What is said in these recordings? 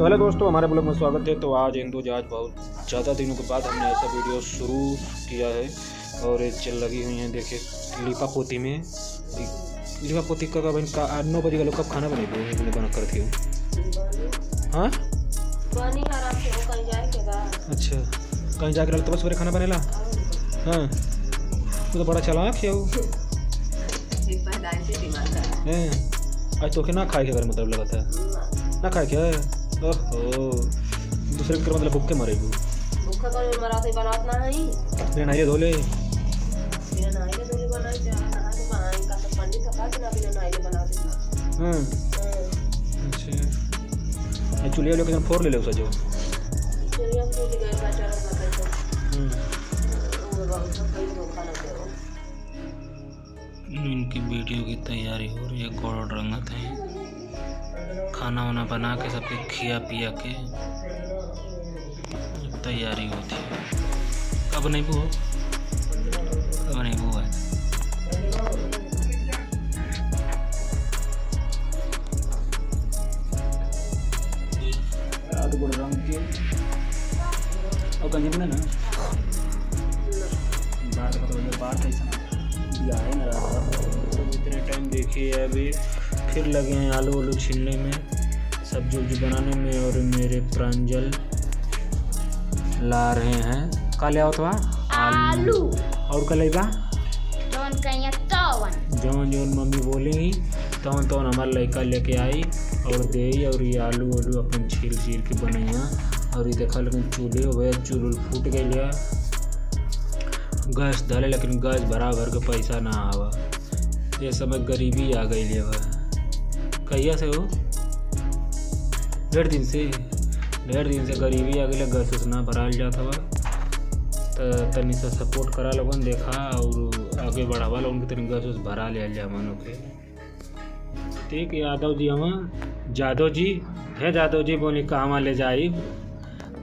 तो हेलो दोस्तों, हमारे ब्लॉग में स्वागत है। तो आज आज बहुत ज़्यादा दिनों के बाद हमने ऐसा वीडियो शुरू किया है और ये चल लगी हुई हैं। देखिए लिपा पोती में लिपा पोती का 9 बजे का लोग कब खाना बनेगी बना कर थी। हाँ अच्छा, कहीं जाकर तो बस खाना बनेला। हाँ वो तो बड़ा चला क्या आज तो ना खाए के अगर मतलब लगा था ना खाए क्या है। ओहो दूसरे के मतलब भूख के मरेगी। भूखा कर मरा से बनात ना है बिना नहाए धोले बिना नहाए धोले बनाई जा नहा के बनाई का सब पंडित का पास ना बिना नहाए बना देना। हां अच्छा चुलिया लेके फोर ले ले उसे जो चुलिया को ले गए बेचारा बताइए। वो बहुत सब कई लोग खाना दे इनकी वीडियो की तैयारी हो रही है। गोड़ रंगत है, खाना वाना बना के सबके खिया पिया के तैयारी होती है। कब नहीं बुआ कब नहीं बुआ गोड़ रंग के और गंजे बने ना बात ऐसा दिया है ना। तो इतने टाइम देखिए अभी फिर लगे हैं आलू छीलने में, सब्जी उब्जी बनाने में। और मेरे प्रांजल ला रहे हैं का ले आओ तो आलू और का लेगा जौन जौन मम्मी बोलेगी तौन तौन हमारा लड़का लेके आई और दे। और ये आलू अपन छील के बनैया। और ये देखा लेकिन चूल्हे हुए चूल्ह फूट गए। गैस डाले लेकिन गैस भर के पैसा ना आवा। ये समय गरीबी आ गई है। कहिया से हो 1.5 दिन से गरीबी आ गई। गैस उस ना भराल जाता हुआ तो तनी सा सपोर्ट करा लोगन देखा और आगे बढ़ावा लोगन के तनी गैस उस भरा लिया जा मानो के। ठीक यादव जी हम जादव जी बोली कहाँ ले जाई।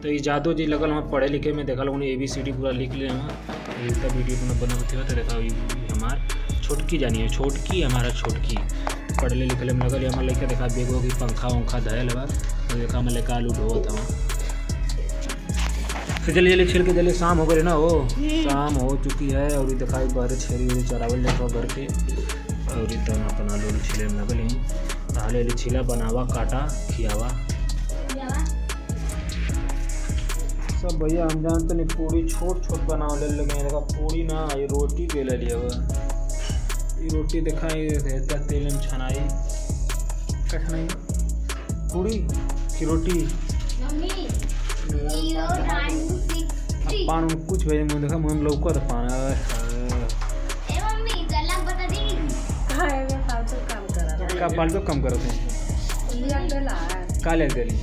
तो ये जादव जी लगल हम पढ़े लिखे में देखा लोगों ने ABCD पूरा लिख लिया। हम इसका वीडियो बनाते हुआ तो देखा हमार छोटकी जानी है, छोटकी हमारा छोटकी पढ़ले लिखले में लगल। हमारे लड़का देखा बेग होगी पंखा वंखा धयल बा। और देखा हमारे लड़का आलू ढोत था। फिर जल्दी छिल के जल्दी शाम हो गई ना, वो शाम हो चुकी है। और देखा बाहर छेरी चरावल जाता घर के। और इतना अपन आलू छिले में लगल हाले छिला बनावा काटा खियावा सब। भैया हम जानते नहीं पूरी छोट बनाव ले लगे। देखा पूरी ना ये रोटी बेला लिया हुआ। ये रोटी देखा तेल में छनाई क्या छनाई पूरी की रोटी पान कुछ भेजे मुझे देखा मुझे लौका था पान। का फालतू कम करो थे का ले गली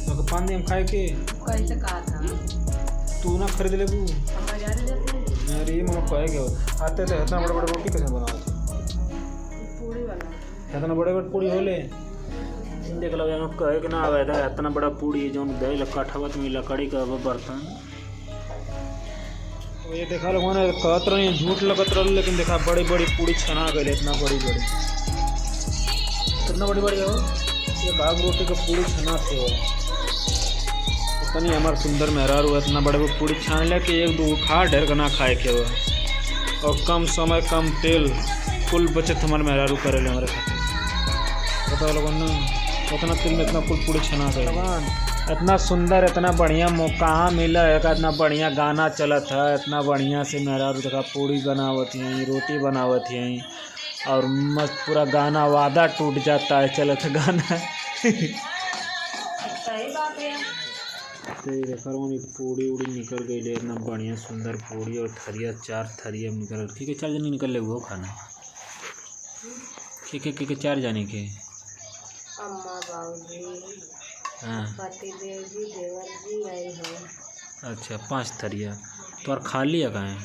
तो पान हम खाए के कैसे कहा था तू ना खरीद ले बू। अरे मैं कहे क्या आते थे इतना बड़ा रोटी कैसे बनाओ पूरी वाला इतना बड़े पूरी होले देख लो कहे कि ना आवे था इतना बड़ा पूरी जो दे लकाठवा तुम लकड़ी का बर्तन। ये देखा लोगों ने कहत रहे झूठ लगत रहा लेकिन देखा बड़ी पूरी छना गई। इतना बड़ी कितना बड़ी हो एक आग रोटी का पूरी छना थे। नहीं हमारा सुंदर मेहरार हुआ इतना बड़े वो पूरी छान लिया कि 1-2 खा ढेर ना खाए के हुआ। और कम समय कम तेल कुल बचत हमारे मेहरारू करे ले हमारे खाते। बताओ लोगों ने उतना तेल में इतना कुल पूरी छना कर इतना सुंदर इतना बढ़िया मौका मिला है। इतना बढ़िया गाना चला था इतना बढ़िया से मेहरारू देखा पूरी बनावत हैं रोटी बनावत हैं। और मस्त पूरा गाना वादा टूट जाता है चला था गाना। पूरी उड़ी निकल गई ले इतना बढ़िया सुंदर पूरी। और थरिया 4 थरिया निकल ठीक है 4 जने निकल ले वो खाना ठीक है 4 जाने के अम्मा बाबूजी हाँ पतिदेव जी देवर जी आई हो। अच्छा 5 थरिया तो और खा लिया कहाँ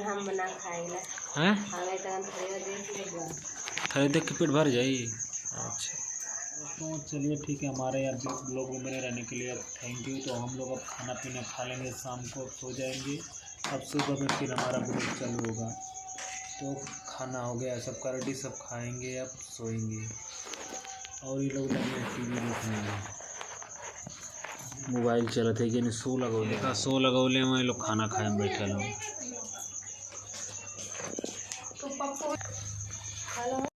हम बना खाएगा हैं हमें तो थरिया देख के पेट भर जाए। अच्छा तो चलिए ठीक है हमारे यार ब्लॉग में बने रहने के लिए थैंक यू। तो हम लोग अब खाना पीना खा लेंगे शाम को सो जाएंगे। अब सुबह में फिर हमारा ब्लॉग चालू होगा। तो खाना हो गया सबका रेडी सब खाएंगे अब सोएंगे। और ये लोग लगे टीवी देखने में। मोबाइल चलत है कि शो लगौले का शो लगौले हैं लोग खाना खाए में बैठे लोग।